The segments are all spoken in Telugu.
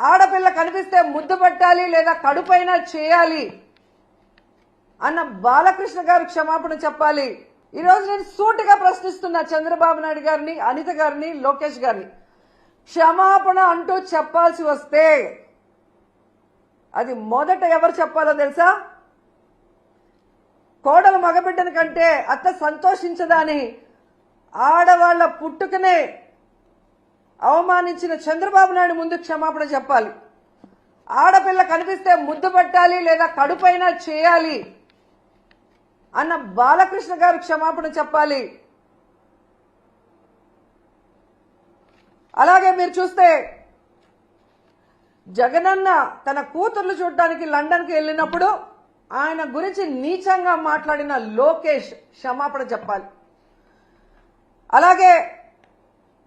ఆడపిల్ల కనిపిస్తే ముద్దు పెట్టాలి లేదా కడుపైనా చేయాలి అన్న బాలకృష్ణ గారు క్షమాపణ చెప్పాలి. ఈరోజు నేను సూటిగా ప్రశ్నిస్తున్నా చంద్రబాబు నాయుడు గారిని, అనిత గారిని, లోకేష్ గారిని. క్షమాపణ అంటూ చెప్పాల్సి వస్తే అది మొదట ఎవరు చెప్పాలో తెలుసా? కోడలు మగబిడ్డని కంటే అత్త సంతోషించదని ఆడవాళ్ల పుట్టుకనే అవమానించిన చంద్రబాబు నాయుడు ముందు క్షమాపణ చెప్పాలి. ఆడపిల్ల కనిపిస్తే ముద్దు పెట్టాలి లేదా కడుపైనా చేయాలి అన్న బాలకృష్ణ గారు క్షమాపణ చెప్పాలి. అలాగే మీరు చూస్తే జగనన్న తన కూతుర్లు చూడడానికి లండన్కి వెళ్ళినప్పుడు ఆయన గురించి నీచంగా మాట్లాడిన లోకేష్ క్షమాపణ చెప్పాలి. అలాగే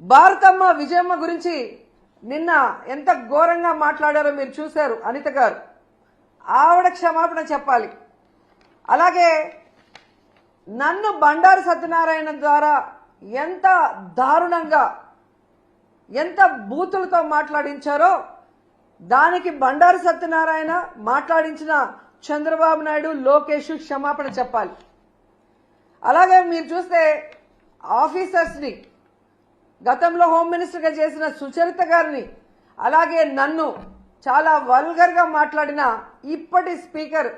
భారతమ్మ విజయమ్మ గురించి నిన్న ఎంత ఘోరంగా మాట్లాడారో మీరు చూశారు అనిత గారు, ఆవిడ క్షమాపణ చెప్పాలి. అలాగే నన్ను బండారు సత్యనారాయణ ద్వారా ఎంత దారుణంగా ఎంత బూతులతో మాట్లాడించారో దానికి బండారు సత్యనారాయణ మాట్లాడించిన చంద్రబాబు నాయుడు, లోకేష్ క్షమాపణ చెప్పాలి. అలాగే మీరు చూస్తే ఆఫీసర్స్ని గతంలో హోమ్ మినిస్టర్గా చేసిన సుచరిత గారిని, అలాగే నన్ను చాలా వల్గర్గా మాట్లాడిన ఇప్పటి స్పీకర్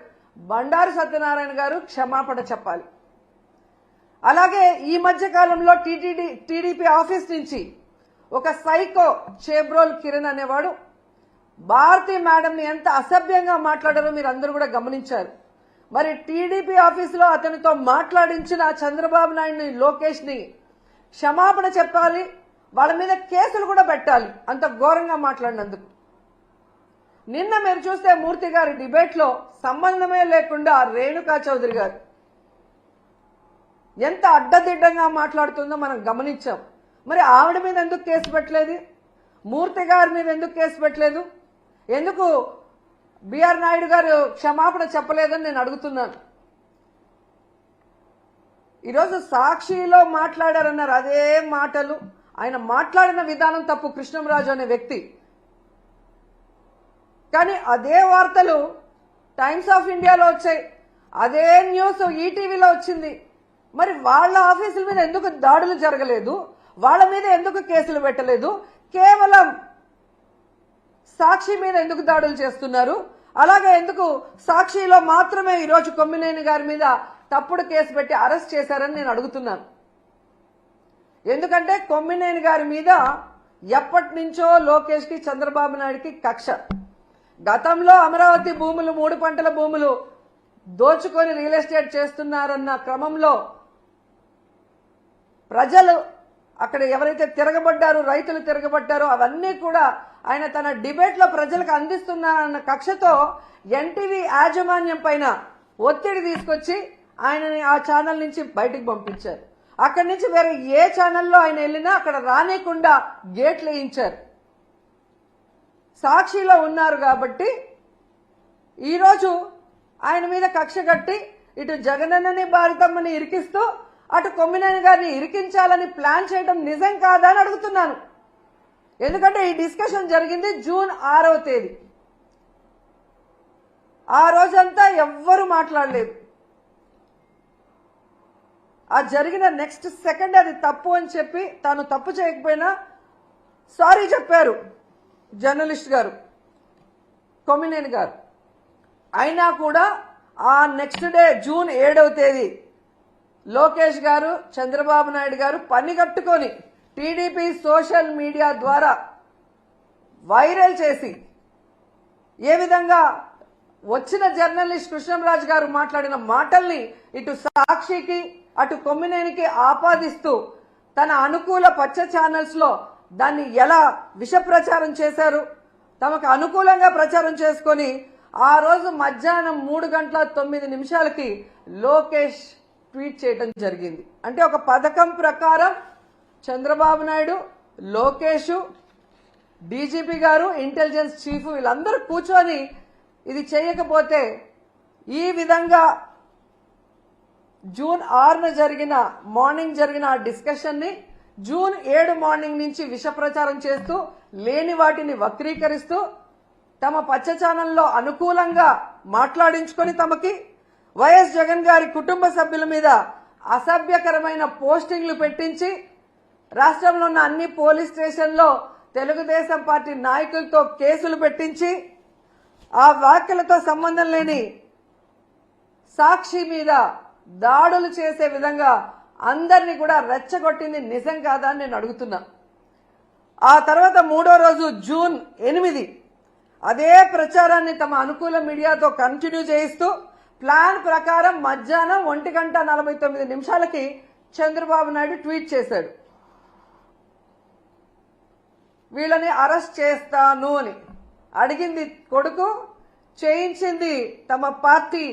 బండారు సత్యనారాయణ గారు క్షమాపణ చెప్పాలి. అలాగే ఈ మధ్య కాలంలో టీడీపీ ఆఫీస్ నుంచి ఒక సైకో చేబ్రోల్ కిరణ్ అనేవాడు భారతీ మేడంని ఎంత అసభ్యంగా మాట్లాడారో మీరు అందరూ కూడా గమనించారు. మరి టీడీపీ ఆఫీసులో అతనితో మాట్లాడించిన చంద్రబాబు నాయుడిని, లోకేష్ ని క్షమాపణ చెప్పాలి. వాళ్ళ మీద కేసులు కూడా పెట్టాలి అంత ఘోరంగా మాట్లాడినందుకు. నిన్న మీరు చూస్తే మూర్తి గారి డిబేట్ లో సంబంధమే లేకుండా రేణుకా చౌదరి గారు ఎంత అడ్డదిడ్డంగా మాట్లాడుతుందో మనం గమనించాం. మరి ఆవిడ మీద ఎందుకు కేసు పెట్టలేదు? మూర్తి గారి మీద ఎందుకు కేసు పెట్టలేదు? ఎందుకు బిఆర్ నాయుడు గారు క్షమాపణ చెప్పలేదని నేను అడుగుతున్నాను. ఈరోజు సాక్షిలో మాట్లాడారన్నారు, అదే మాటలు ఆయన మాట్లాడిన విధానం తప్పు, కృష్ణంరాజు అనే వ్యక్తి. కానీ అదే వార్తలు టైమ్స్ ఆఫ్ ఇండియాలో వచ్చాయి, అదే న్యూస్ ఈటీవీలో వచ్చింది. మరి వాళ్ళ ఆఫీసుల మీద ఎందుకు దాడులు జరగలేదు? వాళ్ళ మీద ఎందుకు కేసులు పెట్టలేదు? కేవలం సాక్షి మీద ఎందుకు దాడులు చేస్తున్నారు? అలాగే ఎందుకు సాక్షిలో మాత్రమే ఈరోజు కొమ్మినేని గారి మీద తప్పుడు కేసు పెట్టి అరెస్ట్ చేశారని నేను అడుగుతున్నాను. ఎందుకంటే కొమ్మినేని గారి మీద ఎప్పటి నుంచో లోకేష్ కి, చంద్రబాబు నాయుడుకి కక్ష. గతంలో అమరావతి భూములు, 3 పంటల భూములు దోచుకొని రియల్ ఎస్టేట్ చేస్తున్నారన్న క్రమంలో ప్రజలు అక్కడ ఎవరైతే తిరగబడ్డారో, రైతులు తిరగబడ్డారో అవన్నీ కూడా ఆయన తన డిబేట్ లో ప్రజలకు అందిస్తున్నారన్న కక్షతో ఎన్టీవీ యాజమాన్యం పైన ఒత్తిడి తీసుకొచ్చి ఆయనని ఆ ఛానల్ నుంచి బయటకు పంపించారు. అక్కడి నుంచి వేరే ఏ ఛానల్లో ఆయన వెళ్ళినా అక్కడ రానికుండా గేట్లు వేయించారు. సాక్షిలో ఉన్నారు కాబట్టి ఈరోజు ఆయన మీద కక్ష కట్టి ఇటు జగనన్నని, భారతమ్మని ఇరికిస్తూ అటు కొమ్మినేని గారిని ఇరికించాలని ప్లాన్ చేయడం నిజం కాదా అని అడుగుతున్నాను. ఎందుకంటే ఈ డిస్కషన్ జరిగింది జూన్ 6వ తేదీ. ఆ రోజంతా ఎవ్వరూ మాట్లాడలేదు. ఆ జరిగిన నెక్స్ట్ సెకండ్ అది తప్పు అని చెప్పి తాను తప్పు చేయకపోయినా సారీ చెప్పారు జర్నలిస్ట్ గారు, కొమ్మినేని గారు. అయినా కూడా ఆ నెక్స్ట్ డే జూన్ 7వ తేదీ లోకేష్ గారు, చంద్రబాబు నాయుడు గారు పని కట్టుకొని టీడీపీ సోషల్ మీడియా ద్వారా వైరల్ చేసి ఏ విధంగా వచ్చిన జర్నలిస్ట్ కృష్ణంరాజు గారు మాట్లాడిన మాటల్ని ఇటు సాక్షికి అటు కొమ్మినేనికి ఆపాదిస్తూ తన అనుకూల పచ్చ ఛానల్స్ లో దాన్ని ఎలా విష ప్రచారం చేశారు, తమకు అనుకూలంగా ప్రచారం చేసుకొని ఆ రోజు మధ్యాహ్నం 3:09 లోకేష్ ట్వీట్ చేయడం జరిగింది. అంటే ఒక పథకం ప్రకారం చంద్రబాబు నాయుడు, లోకేష్, డీజీపీ గారు, ఇంటెలిజెన్స్ చీఫ్ వీళ్ళందరూ కూర్చొని ఇది చేయకపోతే ఈ విధంగా జూన్ 6న మార్నింగ్ జరిగిన ఆ డిస్కషన్ ని జూన్ 7 మార్నింగ్ నుంచి విష ప్రచారం చేస్తూ లేని వాటిని వక్రీకరిస్తూ తమ పచ్చ ఛానల్లో అనుకూలంగా మాట్లాడించుకొని తమకి వైఎస్ జగన్ గారి కుటుంబ సభ్యుల మీద అసభ్యకరమైన పోస్టింగ్లు పెట్టించి రాష్ట్రంలో ఉన్న అన్ని పోలీస్ స్టేషన్లో తెలుగుదేశం పార్టీ నాయకులతో కేసులు పెట్టించి ఆ వ్యాఖ్యలతో సంబంధం లేని సాక్షి మీద దాడులు చేసే విధంగా అందరినీ కూడా రెచ్చగొట్టింది నిజం కాదా అని నేను అడుగుతున్నా. ఆ తర్వాత 3వ రోజు జూన్ 8 అదే ప్రచారాన్ని తమ అనుకూల మీడియాతో కంటిన్యూ చేయిస్తూ ప్లాన్ ప్రకారం మధ్యాహ్నం 1:49 చంద్రబాబు నాయుడు ట్వీట్ చేశాడు, వీళ్ళని అరెస్ట్ చేస్తాను అని. అడిగింది కొడుకు, చేయించింది తమ పార్టీ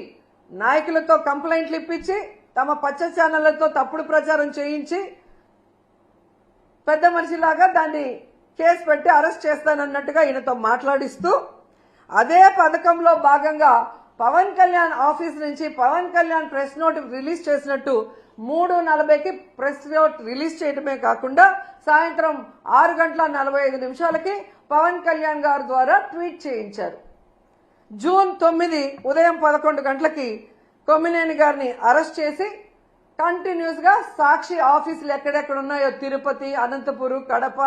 నాయకులతో కంప్లైంట్లు ఇప్పించి తమ పచ్చ ఛానళ్లతో తప్పుడు ప్రచారం చేయించి పెద్ద మనిషిలాగా దాన్ని కేసు పెట్టి అరెస్ట్ చేస్తానన్నట్టుగా ఈయనతో మాట్లాడిస్తూ అదే పథకంలో భాగంగా పవన్ కళ్యాణ్ ఆఫీస్ నుంచి Pawan Kalyan press note release చేసినట్టు 3:40కి ప్రెస్ నోట్ రిలీజ్ చేయడమే కాకుండా సాయంత్రం 6:45 పవన్ కళ్యాణ్ గారి ద్వారా ట్వీట్ చేయించారు. జూన్ 9 ఉదయం 11 గంటలకి కొమ్మినేని గారిని అరెస్ట్ చేసి కంటిన్యూస్ గా సాక్షి ఆఫీసులు ఎక్కడెక్కడ ఉన్నాయో తిరుపతి, అనంతపురం, కడప,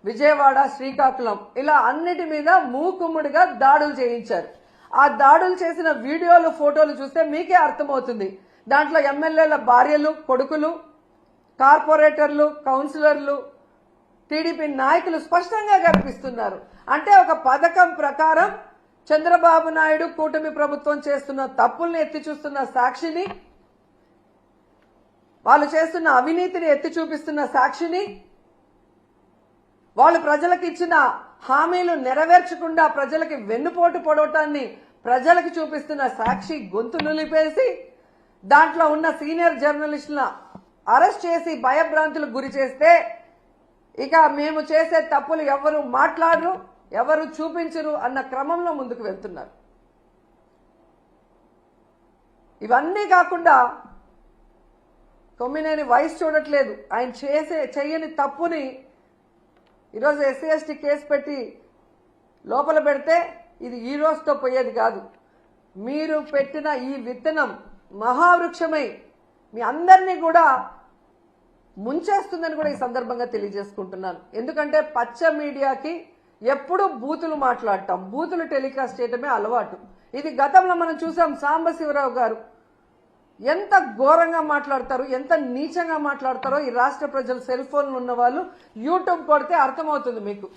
విజయవాడ, శ్రీకాకుళం ఇలా అన్నిటి మీద మూకుమ్ముడిగా దాడులు చేయించారు. ఆ దాడులు చేసిన వీడియోలు, ఫోటోలు చూస్తే మీకే అర్థమవుతుంది. దాంట్లో ఎమ్మెల్యేల భార్యలు, కొడుకులు, కార్పొరేటర్లు, కౌన్సిలర్లు, టీడీపీ నాయకులు స్పష్టంగా కనిపిస్తున్నారు. అంటే ఒక పథకం ప్రకారం చంద్రబాబు నాయుడు కూటమి ప్రభుత్వం చేస్తున్న తప్పుల్ని ఎత్తి చూస్తున్న సాక్షిని, వాళ్ళు చేస్తున్న అవినీతిని ఎత్తి చూపిస్తున్న సాక్షిని, వాళ్ళు ప్రజలకు ఇచ్చిన హామీలు నెరవేర్చకుండా ప్రజలకి వెన్నుపోటు పొడవటాన్ని ప్రజలకు చూపిస్తున్న సాక్షి గొంతు నులిపేసి దాంట్లో ఉన్న సీనియర్ జర్నలిస్టుల అరెస్ట్ చేసి భయభ్రాంతులకు గురి చేస్తే ఇక మేము చేసే తప్పులు ఎవరు మాట్లాడరు, ఎవరు చూపించరు అన్న క్రమంలో ముందుకు వెళ్తున్నారు. ఇవన్నీ కాకుండా కొమ్మినేని వయసు చూడట్లేదు, ఆయన చెయ్యని తప్పుని ఈరోజు ఎస్సీ ఎస్టీ కేసు పెట్టి లోపల పెడితే ఇది ఈ రోజుతో పోయేది కాదు. మీరు పెట్టిన ఈ విత్తనం మహావృక్షమై మీ అందరినీ కూడా ముంచేస్తుందని కూడా ఈ సందర్భంగా తెలియజేసుకుంటున్నాను. ఎందుకంటే పచ్చ మీడియాకి ఎప్పుడూ బూతులు మాట్లాడటం, బూతులు టెలికాస్ట్ చేయటమే అలవాటు. ఇది గతంలో మనం చూసాం. సాంబశివరావు గారు ఎంత ఘోరంగా మాట్లాడతారు, ఎంత నీచంగా మాట్లాడతారో ఈ రాష్ట్ర ప్రజలు సెల్ ఫోన్లు ఉన్న వాళ్ళు యూట్యూబ్ కొడితే అర్థమవుతుంది మీకు.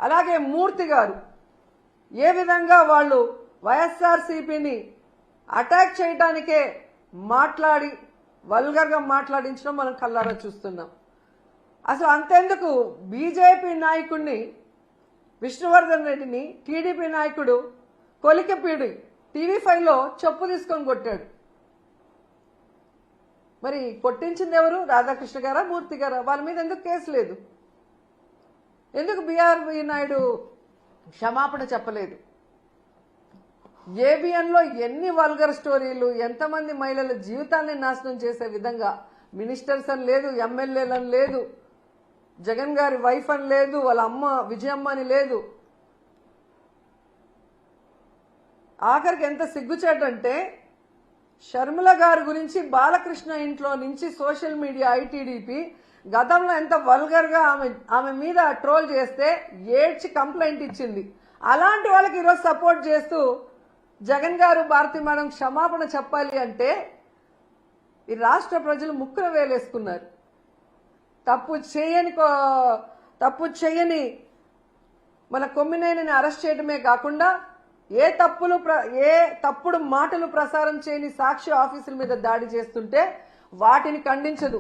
అలాగే మూర్తి గారు ఏ విధంగా వాళ్ళు వైఎస్ఆర్సీపీని అటాక్ చేయడానికే మాట్లాడి వల్గర్గా మాట్లాడించడం మనం కళ్ళారా చూస్తున్నాం. అసలు అంతెందుకు బీజేపీ నాయకుడిని విష్ణువర్ధన్ రెడ్డిని టీడీపీ నాయకుడు కొలికపీడి TV5లో చెప్పు తీసుకొని కొట్టాడు. మరి కొట్టించింది ఎవరు? రాధాకృష్ణ గారా, మూర్తి గారా? వాళ్ళ మీద ఎందుకు కేసు లేదు? ఎందుకు బీఆర్వీ నాయుడు క్షమాపణ చెప్పలేదు? ఏబిఎన్లో ఎన్ని వల్గర్ స్టోరీలు, ఎంతమంది మహిళల జీవితాన్ని నాశనం చేసే విధంగా మినిస్టర్స్ అని లేదు, ఎమ్మెల్యేలని లేదు, జగన్ గారి వైఫ్ అని లేదు, వాళ్ళ అమ్మ విజయమ్మ అని లేదు. ఆఖరికి ఎంత సిగ్గుచేటంటే షర్మిల గారి గురించి బాలకృష్ణ ఇంట్లో నుంచి సోషల్ మీడియా ఐటీడీపీ గతంలో ఎంత వల్గర్గా ఆమె మీద ట్రోల్ చేస్తే ఏడ్చి కంప్లైంట్ ఇచ్చింది. అలాంటి వాళ్ళకి ఈరోజు సపోర్ట్ చేస్తూ జగన్ గారు, భారతి మేడం క్షమాపణ చెప్పాలి అంటే ఈ రాష్ట్ర ప్రజలు ముక్కున వేలేసుకున్నారు. తప్పు చేయని మన కొమ్మినేనిని అరెస్ట్ చేయడమే కాకుండా ఏ తప్పుడు మాటలు ప్రసారం చేయని సాక్షి ఆఫీసుల మీద దాడి చేస్తుంటే వాటిని ఖండించదు.